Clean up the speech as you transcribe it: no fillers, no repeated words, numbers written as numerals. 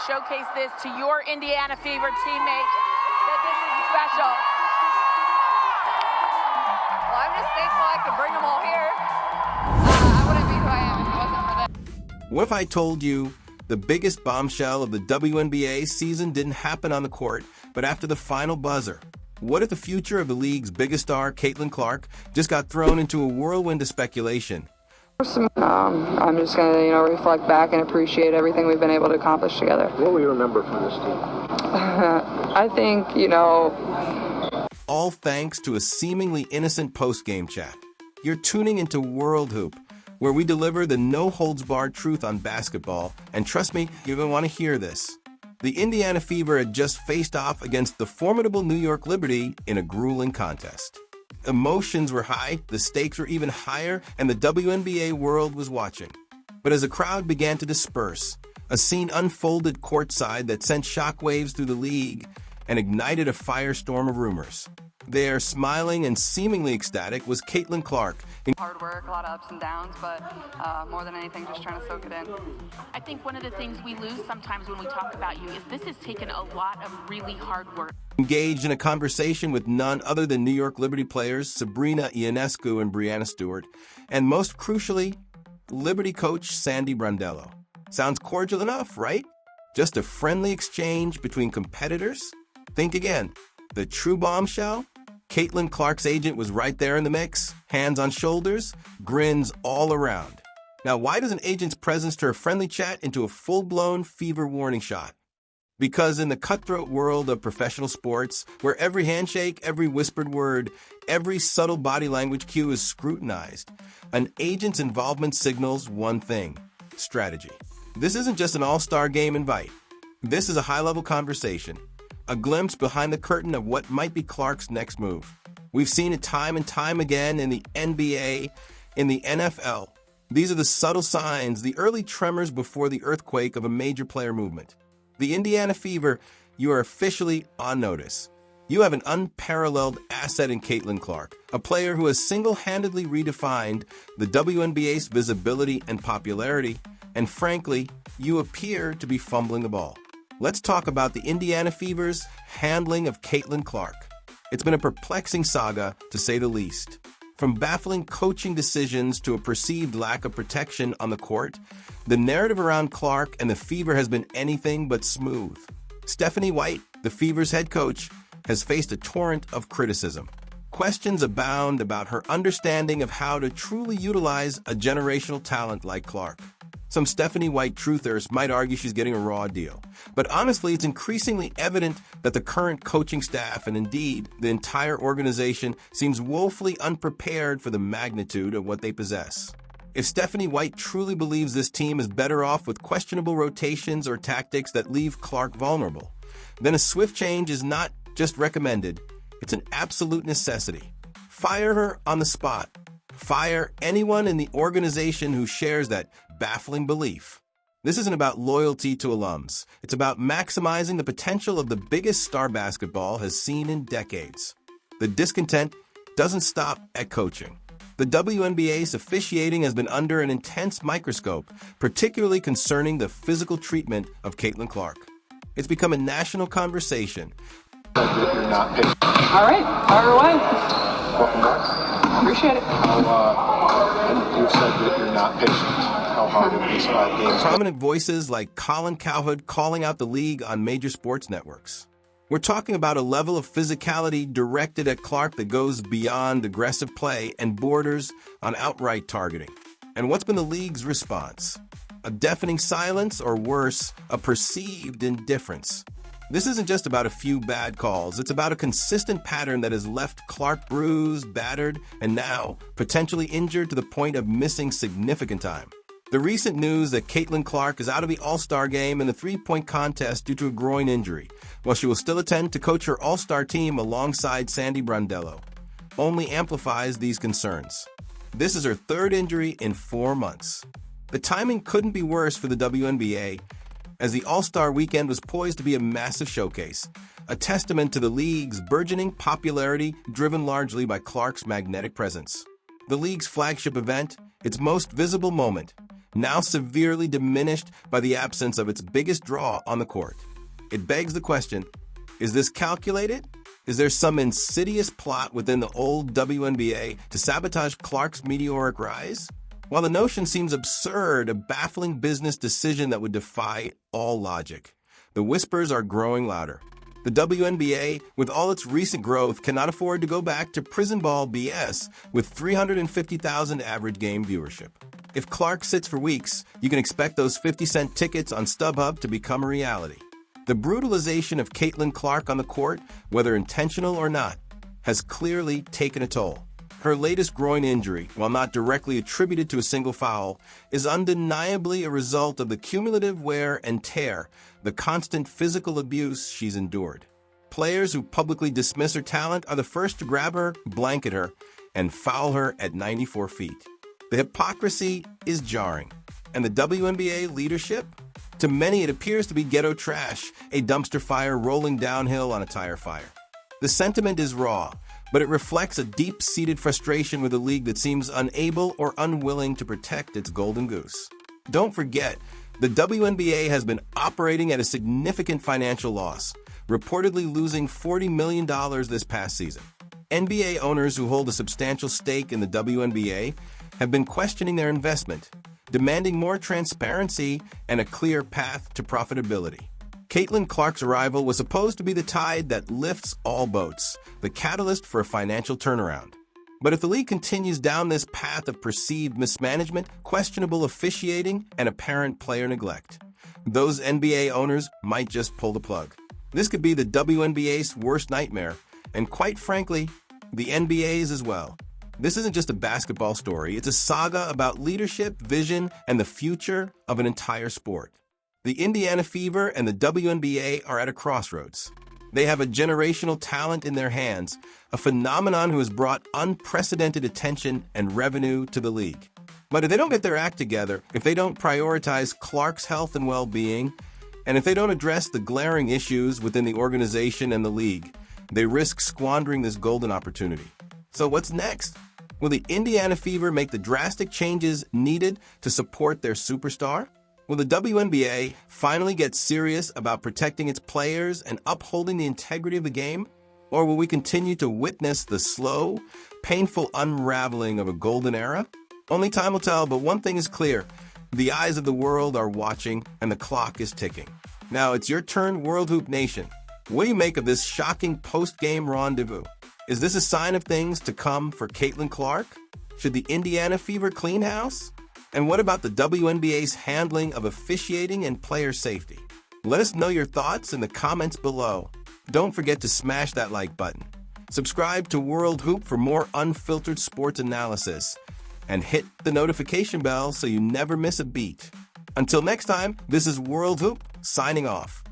showcase this to your Indiana Fever teammates, that this is special. Well, I'm just thankful I could bring them all here. I wouldn't be who I am if it wasn't for them. What if I told you the biggest bombshell of the WNBA season didn't happen on the court, but after the final buzzer? What if the future of the league's biggest star, Caitlin Clark, just got thrown into a whirlwind of speculation? I'm just going to, reflect back and appreciate everything we've been able to accomplish together. What will you remember from this team? I think, All thanks to a seemingly innocent post-game chat. You're tuning into World Hoop, where we deliver the no-holds-barred truth on basketball, and trust me, you're going to want to hear this. The Indiana Fever had just faced off against the formidable New York Liberty in a grueling contest. Emotions were high, the stakes were even higher, and the WNBA world was watching. But as the crowd began to disperse, a scene unfolded courtside that sent shockwaves through the league and ignited a firestorm of rumors. There, smiling and seemingly ecstatic, was Caitlin Clark. Hard work, a lot of ups and downs, but more than anything, just trying to soak it in. I think one of the things we lose sometimes when we talk about you is this has taken a lot of really hard work. Engaged in a conversation with none other than New York Liberty players Sabrina Ionescu and Brianna Stewart, and most crucially, Liberty coach Sandy Brondello. Sounds cordial enough, right? Just a friendly exchange between competitors? Think again. The true bombshell? Caitlin Clark's agent was right there in the mix, hands on shoulders, grins all around. Now, why does an agent's presence turn a friendly chat into a full-blown fever warning shot? Because in the cutthroat world of professional sports, where every handshake, every whispered word, every subtle body language cue is scrutinized, an agent's involvement signals one thing: strategy. This isn't just an all-star game invite. This is a high-level conversation, a glimpse behind the curtain of what might be Clark's next move. We've seen it time and time again in the NBA, in the NFL. These are the subtle signs, the early tremors before the earthquake of a major player movement. The Indiana Fever, you are officially on notice. You have an unparalleled asset in Caitlin Clark, a player who has single-handedly redefined the WNBA's visibility and popularity, and frankly, you appear to be fumbling the ball. Let's talk about the Indiana Fever's handling of Caitlin Clark. It's been a perplexing saga, to say the least. From baffling coaching decisions to a perceived lack of protection on the court, the narrative around Clark and the Fever has been anything but smooth. Stephanie White, the Fever's head coach, has faced a torrent of criticism. Questions abound about her understanding of how to truly utilize a generational talent like Clark. Some Stephanie White truthers might argue she's getting a raw deal. But honestly, it's increasingly evident that the current coaching staff, and indeed the entire organization, seems woefully unprepared for the magnitude of what they possess. If Stephanie White truly believes this team is better off with questionable rotations or tactics that leave Clark vulnerable, then a swift change is not just recommended, it's an absolute necessity. Fire her on the spot. Fire anyone in the organization who shares that baffling belief. This isn't about loyalty to alums. It's about maximizing the potential of the biggest star basketball has seen in decades. The discontent doesn't stop at coaching. The WNBA's officiating has been under an intense microscope, particularly concerning the physical treatment of Caitlin Clark. It's become a national conversation. You're not patient. all right, fire away. Welcome back. Appreciate it. And you said that you're not patient. How hard are these 5 games? Prominent voices like Colin Cowherd calling out the league on major sports networks. We're talking about a level of physicality directed at Clark that goes beyond aggressive play and borders on outright targeting. And what's been the league's response? A deafening silence, or worse, a perceived indifference. This isn't just about a few bad calls. It's about a consistent pattern that has left Clark bruised, battered, and now potentially injured to the point of missing significant time. The recent news that Caitlin Clark is out of the All-Star game and the three-point contest due to a groin injury, while she will still attend to coach her All-Star team alongside Sandy Brondello, only amplifies these concerns. This is her 3rd injury in 4 months. The timing couldn't be worse for the WNBA, as the All-Star weekend was poised to be a massive showcase, a testament to the league's burgeoning popularity driven largely by Clark's magnetic presence. The league's flagship event, its most visible moment, now severely diminished by the absence of its biggest draw on the court. It begs the question, is this calculated? Is there some insidious plot within the old WNBA to sabotage Clark's meteoric rise? While the notion seems absurd, a baffling business decision that would defy all logic, the whispers are growing louder. The WNBA, with all its recent growth, cannot afford to go back to prison ball BS with 350,000 average game viewership. If Clark sits for weeks, you can expect those 50-cent tickets on StubHub to become a reality. The brutalization of Caitlin Clark on the court, whether intentional or not, has clearly taken a toll. Her latest groin injury, while not directly attributed to a single foul, is undeniably a result of the cumulative wear and tear, the constant physical abuse she's endured. Players who publicly dismiss her talent are the first to grab her, blanket her, and foul her at 94 feet. The hypocrisy is jarring. And the WNBA leadership? To many, it appears to be ghetto trash, a dumpster fire rolling downhill on a tire fire. The sentiment is raw, but it reflects a deep-seated frustration with a league that seems unable or unwilling to protect its golden goose. Don't forget, the WNBA has been operating at a significant financial loss, reportedly losing $40 million this past season. NBA owners who hold a substantial stake in the WNBA have been questioning their investment, demanding more transparency and a clear path to profitability. Caitlin Clark's arrival was supposed to be the tide that lifts all boats, the catalyst for a financial turnaround. But if the league continues down this path of perceived mismanagement, questionable officiating, and apparent player neglect, those NBA owners might just pull the plug. This could be the WNBA's worst nightmare, and quite frankly, the NBA's as well. This isn't just a basketball story, it's a saga about leadership, vision, and the future of an entire sport. The Indiana Fever and the WNBA are at a crossroads. They have a generational talent in their hands, a phenomenon who has brought unprecedented attention and revenue to the league. But if they don't get their act together, if they don't prioritize Clark's health and well-being, and if they don't address the glaring issues within the organization and the league, they risk squandering this golden opportunity. So what's next? Will the Indiana Fever make the drastic changes needed to support their superstar? Will the WNBA finally get serious about protecting its players and upholding the integrity of the game? Or will we continue to witness the slow, painful unraveling of a golden era? Only time will tell, but one thing is clear. The eyes of the world are watching and the clock is ticking. Now it's your turn, World Hoop Nation. What do you make of this shocking post-game rendezvous? Is this a sign of things to come for Caitlin Clark? Should the Indiana Fever clean house? And what about the WNBA's handling of officiating and player safety? Let us know your thoughts in the comments below. Don't forget to smash that like button. Subscribe to World Hoop for more unfiltered sports analysis. And hit the notification bell so you never miss a beat. Until next time, this is World Hoop signing off.